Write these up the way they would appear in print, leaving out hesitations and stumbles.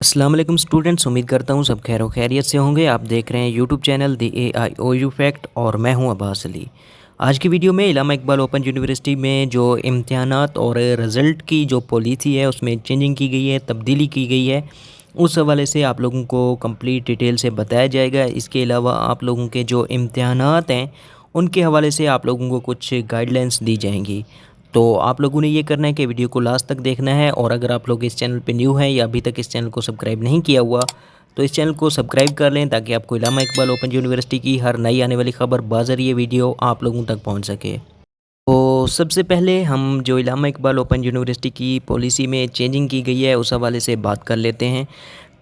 अस्सलाम वालेकुम स्टूडेंट्स, उम्मीद करता हूँ सब खैर खैरियत से होंगे। आप देख रहे हैं YouTube channel the AIOU fact और मैं हूँ अब्बास अली। आज की वीडियो में इलामा इकबाल ओपन यूनिवर्सिटी में जो इम्तिहानात और रिज़ल्ट की जो पॉलिसी है उसमें चेंजिंग की गई है, तब्दीली की गई है, उस हवाले से आप लोगों को कंप्लीट डिटेल से बताया जाएगा। इसके अलावा आप लोगों के जो इम्तिहानात हैं उनके हवाले से आप लोगों को कुछ गाइडलाइंस दी जाएंगी। तो आप लोगों ने ये करना है कि वीडियो को लास्ट तक देखना है, और अगर आप लोग इस चैनल पे न्यू हैं या अभी तक इस चैनल को सब्सक्राइब नहीं किया हुआ तो इस चैनल को सब्सक्राइब कर लें ताकि आपको इलामा इकबाल ओपन यूनिवर्सिटी की हर नई आने वाली ख़बर बाज़रिए वीडियो आप लोगों तक पहुंच सके। तो सबसे पहले हम जो इलामा इकबाल ओपन यूनिवर्सिटी की पॉलिसी में चेंजिंग की गई है उस हवाले से बात कर लेते हैं।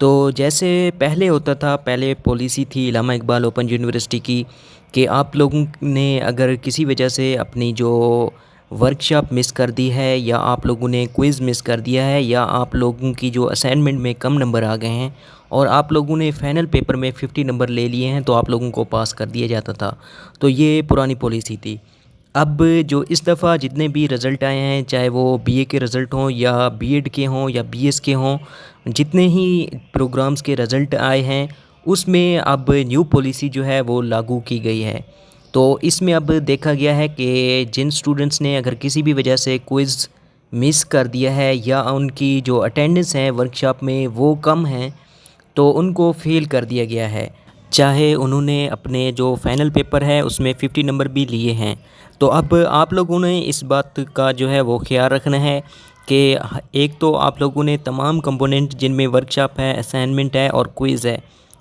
तो जैसे पहले होता था, पहले पॉलिसी थी इलामा इकबाल ओपन यूनिवर्सिटी की कि आप लोगों ने अगर किसी वजह से अपनी जो वर्कशॉप मिस कर दी है, या आप लोगों ने क्विज़ मिस कर दिया है, या आप लोगों की जो असाइनमेंट में कम नंबर आ गए हैं और आप लोगों ने फ़ाइनल पेपर में 50 नंबर ले लिए हैं, तो आप लोगों को पास कर दिया जाता था। तो ये पुरानी पॉलिसी थी। अब जो इस दफ़ा जितने भी रिज़ल्ट आए हैं, चाहे वो बीए के रिज़ल्ट हों या बीएड के हों या बीएस के हों, जितने ही प्रोग्राम्स के रिज़ल्ट आए हैं उसमें अब न्यू पॉलिसी जो है वो लागू की गई है। तो इसमें अब देखा गया है कि जिन स्टूडेंट्स ने अगर किसी भी वजह से क्विज़ मिस कर दिया है या उनकी जो अटेंडेंस है वर्कशॉप में वो कम है, तो उनको फ़ेल कर दिया गया है, चाहे उन्होंने अपने जो फाइनल पेपर है उसमें 50 नंबर भी लिए हैं। तो अब आप लोगों ने इस बात का जो है वो ख्याल रखना है कि एक तो आप लोगों ने तमाम कंपोनेंट जिनमें वर्कशॉप है, असाइनमेंट है और क्विज़ है,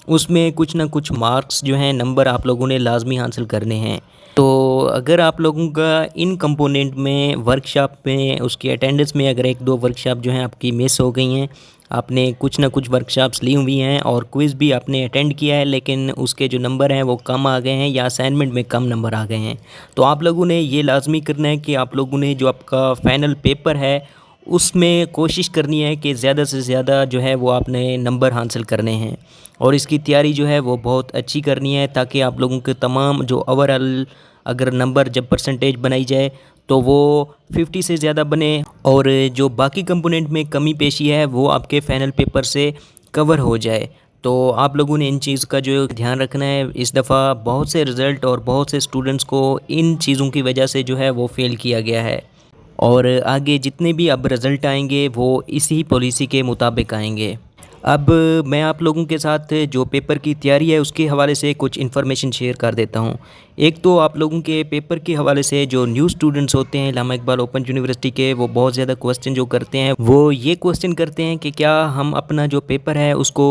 उसमें कुछ ना कुछ मार्क्स जो हैं, नंबर आप लोगों ने लाजमी हासिल करने हैं। तो अगर आप लोगों का इन कंपोनेंट में, वर्कशॉप में, उसकी अटेंडेंस में अगर एक दो वर्कशॉप जो हैं आपकी मिस हो गई हैं, आपने कुछ ना कुछ वर्कशॉप्स ली हुई हैं और क्विज़ भी आपने अटेंड किया है लेकिन उसके जो नंबर हैं वो कम आ गए हैं या असाइनमेंट में कम नंबर आ गए हैं, तो आप लोगों ने ये लाजमी करना है कि आप लोगों ने जो आपका फ़ाइनल पेपर है उसमें कोशिश करनी है कि ज़्यादा से ज़्यादा जो है वो आपने नंबर हासिल करने हैं, और इसकी तैयारी जो है वो बहुत अच्छी करनी है ताकि आप लोगों के तमाम जो ओवरऑल अगर नंबर जब परसेंटेज बनाई जाए तो वो 50 से ज़्यादा बने, और जो बाकी कंपोनेंट में कमी पेशी है वो आपके फाइनल पेपर से कवर हो जाए। तो आप लोगों ने इन चीज़ का जो ध्यान रखना है। इस दफ़ा बहुत से रिज़ल्ट और बहुत से स्टूडेंट्स को इन चीज़ों की वजह से जो है वो फ़ेल किया गया है, और आगे जितने भी अब रिज़ल्ट आएंगे वो इसी पॉलिसी के मुताबिक आएंगे। अब मैं आप लोगों के साथ जो पेपर की तैयारी है उसके हवाले से कुछ इन्फॉर्मेशन शेयर कर देता हूँ। एक तो आप लोगों के पेपर के हवाले से जो न्यू स्टूडेंट्स होते हैं इलामा इकबाल ओपन यूनिवर्सिटी के, वो बहुत ज़्यादा क्वेश्चन जो करते हैं वो ये क्वेश्चन करते हैं कि क्या हम अपना जो पेपर है उसको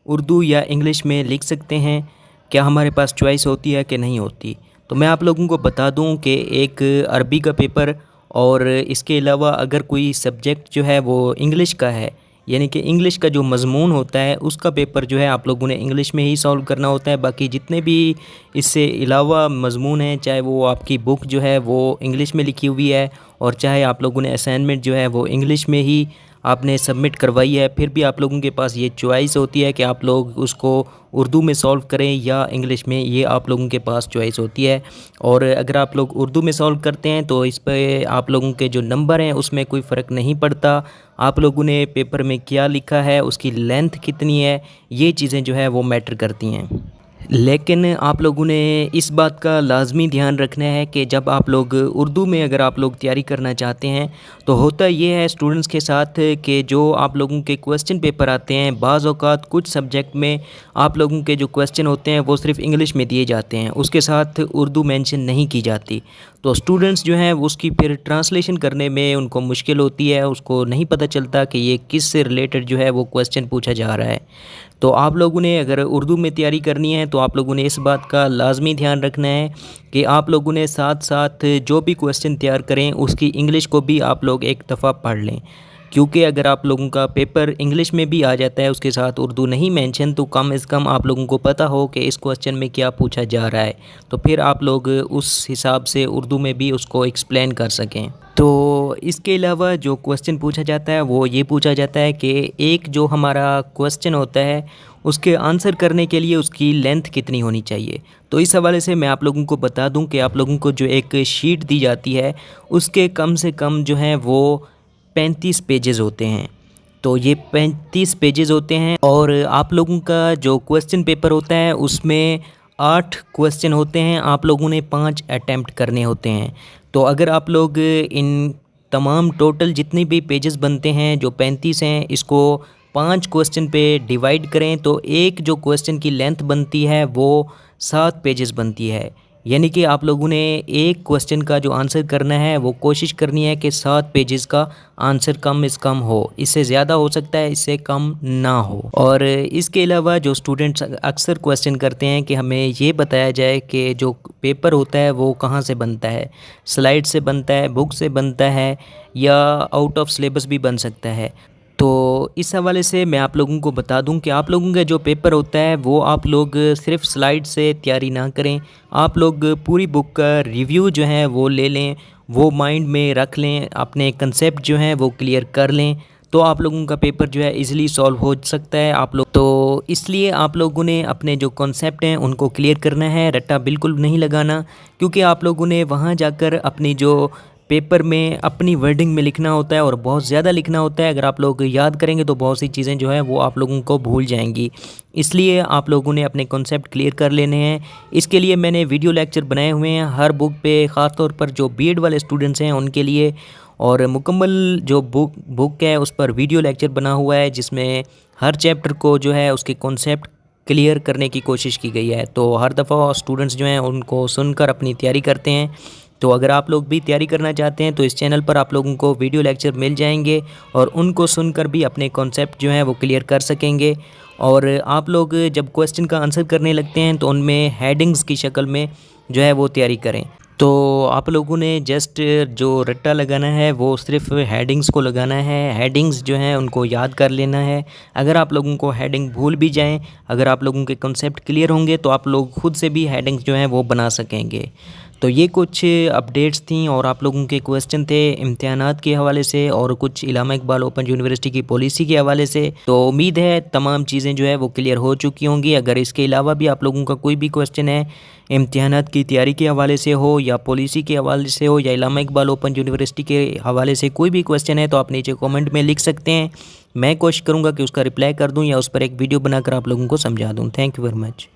उर्दू या इंग्लिश में लिख सकते हैं, क्या हमारे पास चॉइस होती है कि नहीं होती। तो मैं आप लोगों को बता दूं कि एक अरबी का पेपर और इसके अलावा अगर कोई सब्जेक्ट जो है वो इंग्लिश का है, यानी कि इंग्लिश का जो मज़मून होता है उसका पेपर जो है आप लोगों ने इंग्लिश में ही सॉल्व करना होता है। बाकी जितने भी इससे अलावा मज़मून हैं, चाहे वो आपकी बुक जो है वो इंग्लिश में लिखी हुई है और चाहे आप लोगों ने असाइनमेंट जो है वो इंग्लिश में ही आपने सबमिट करवाई है, फिर भी आप लोगों के पास ये चॉइस होती है कि आप लोग उसको उर्दू में सॉल्व करें या इंग्लिश में, ये आप लोगों के पास चॉइस होती है। और अगर आप लोग उर्दू में सॉल्व करते हैं तो इस पे आप लोगों के जो नंबर हैं उसमें कोई फ़र्क नहीं पड़ता। आप लोगों ने पेपर में क्या लिखा है, उसकी लेंथ कितनी है, ये चीज़ें जो है वो मैटर करती हैं। लेकिन आप लोगों ने इस बात का लाजमी ध्यान रखना है कि जब आप लोग उर्दू में अगर आप लोग तैयारी करना चाहते हैं तो होता ये है स्टूडेंट्स के साथ कि जो आप लोगों के क्वेश्चन पेपर आते हैं, बाज़ औक़ात कुछ सब्जेक्ट में आप लोगों के जो क्वेश्चन होते हैं वो सिर्फ़ इंग्लिश में दिए जाते हैं, उसके साथ उर्दू मेंशन नहीं की जाती। तो स्टूडेंट्स जो हैं उसकी फिर ट्रांसलेशन करने में उनको मुश्किल होती है, उसको नहीं पता चलता कि ये किस से रिलेटेड जो है वो क्वेश्चन पूछा जा रहा है। तो आप लोगों ने अगर उर्दू में तैयारी करनी है तो आप लोगों ने इस बात का लाजमी ध्यान रखना है कि आप लोगों ने साथ साथ जो भी क्वेश्चन तैयार करें उसकी इंग्लिश को भी आप लोग एक दफ़ा पढ़ लें, क्योंकि अगर आप लोगों का पेपर इंग्लिश में भी आ जाता है उसके साथ उर्दू नहीं मेंशन, तो कम से कम आप लोगों को पता हो कि इस क्वेश्चन में क्या पूछा जा रहा है, तो फिर आप लोग उस हिसाब से उर्दू में भी उसको एक्सप्लेन कर सकें। तो इसके अलावा जो क्वेश्चन पूछा जाता है वो ये पूछा जाता है कि एक जो हमारा क्वेश्चन होता है उसके आंसर करने के लिए उसकी लेंथ कितनी होनी चाहिए। तो इस हवाले से मैं आप लोगों को बता दूं कि आप लोगों को जो एक शीट दी जाती है उसके कम से कम जो है वो 35 पेजेस होते हैं। तो ये 35 पेजेस होते हैं और आप लोगों का जो क्वेश्चन पेपर होता है उसमें 8 क्वेश्चन होते हैं, आप लोगों ने 5 अटैम्प्ट करने होते हैं। तो अगर आप लोग इन तमाम टोटल जितने भी पेजेस बनते हैं जो 35 हैं, इसको 5 क्वेश्चन पे डिवाइड करें तो एक जो क्वेश्चन की लेंथ बनती है वो 7 पेजेस बनती है। यानी कि आप लोगों ने एक क्वेश्चन का जो आंसर करना है वो कोशिश करनी है कि 7 पेजेस का आंसर कम से कम हो, इससे ज़्यादा हो सकता है, इससे कम ना हो। और इसके अलावा जो स्टूडेंट्स अक्सर क्वेश्चन करते हैं कि हमें ये बताया जाए कि जो पेपर होता है वो कहाँ से बनता है, स्लाइड से बनता है, बुक से बनता है या आउट ऑफ सिलेबस भी बन सकता है। तो इस हवाले से मैं आप लोगों को बता दूं कि आप लोगों का जो पेपर होता है वो आप लोग सिर्फ स्लाइड से तैयारी ना करें, आप लोग पूरी बुक का रिव्यू जो है वो ले लें, वो माइंड में रख लें, अपने कंसेप्ट जो हैं वो क्लियर कर लें, तो आप लोगों का पेपर जो है इजीली सॉल्व हो सकता है। आप लोग तो इसलिए आप लोगों ने अपने जो कॉन्सेप्ट हैं उनको क्लियर करना है, रट्टा बिल्कुल नहीं लगाना, क्योंकि आप लोगों ने वहाँ जाकर अपनी जो पेपर में अपनी वर्डिंग में लिखना होता है और बहुत ज़्यादा लिखना होता है। अगर आप लोग याद करेंगे तो बहुत सी चीज़ें जो है वो आप लोगों को भूल जाएंगी, इसलिए आप लोगों ने अपने कॉन्सेप्ट क्लियर कर लेने हैं। इसके लिए मैंने वीडियो लेक्चर बनाए हुए हैं हर बुक पे, ख़ास तौर पर जो बीएड वाले स्टूडेंट्स हैं उनके लिए, और मुकम्मल जो बुक है उस पर वीडियो लेक्चर बना हुआ है जिसमें हर चैप्टर को जो है उसके कॉन्सेप्ट क्लियर करने की कोशिश की गई है। तो हर दफ़ा स्टूडेंट्स जो हैं उनको सुनकर अपनी तैयारी करते हैं। तो अगर आप लोग भी तैयारी करना चाहते हैं तो इस चैनल पर आप लोगों को वीडियो लेक्चर मिल जाएंगे और उनको सुनकर भी अपने कॉन्सेप्ट जो है वो क्लियर कर सकेंगे। और आप लोग जब क्वेश्चन का आंसर करने लगते हैं तो उनमें हेडिंग्स की शक्ल में जो है वो तैयारी करें। तो आप लोगों ने जस्ट जो रट्टा लगाना है वो सिर्फ हेडिंग्स को लगाना है, हेडिंग्स जो हैं उनको याद कर लेना है। अगर आप लोगों को हेडिंग भूल भी जाएं, अगर आप लोगों के कॉन्सेप्ट क्लियर होंगे तो आप लोग खुद से भी हेडिंग्स जो हैं वो बना सकेंगे। तो ये कुछ अपडेट्स थी और आप लोगों के क्वेश्चन थे इम्तिहानात के हवाले से और कुछ इलामा इकबाल ओपन यूनिवर्सिटी की पॉलिसी के हवाले से। तो उम्मीद है तमाम चीज़ें जो है वो क्लियर हो चुकी होंगी। अगर इसके अलावा भी आप लोगों का कोई भी क्वेश्चन है इम्तिहानात की तैयारी के हवाले से हो या पॉलिसी के हवाले से हो या इलामा इकबाल ओपन यूनिवर्सिटी के हवाले से कोई भी क्वेश्चन है तो आप नीचे कॉमेंट में लिख सकते हैं। मैं कोशिश करूँगा कि उसका रिप्लाई कर दूँ या उस पर एक वीडियो बनाकर आप लोगों को समझा दूँ। Thank you very much.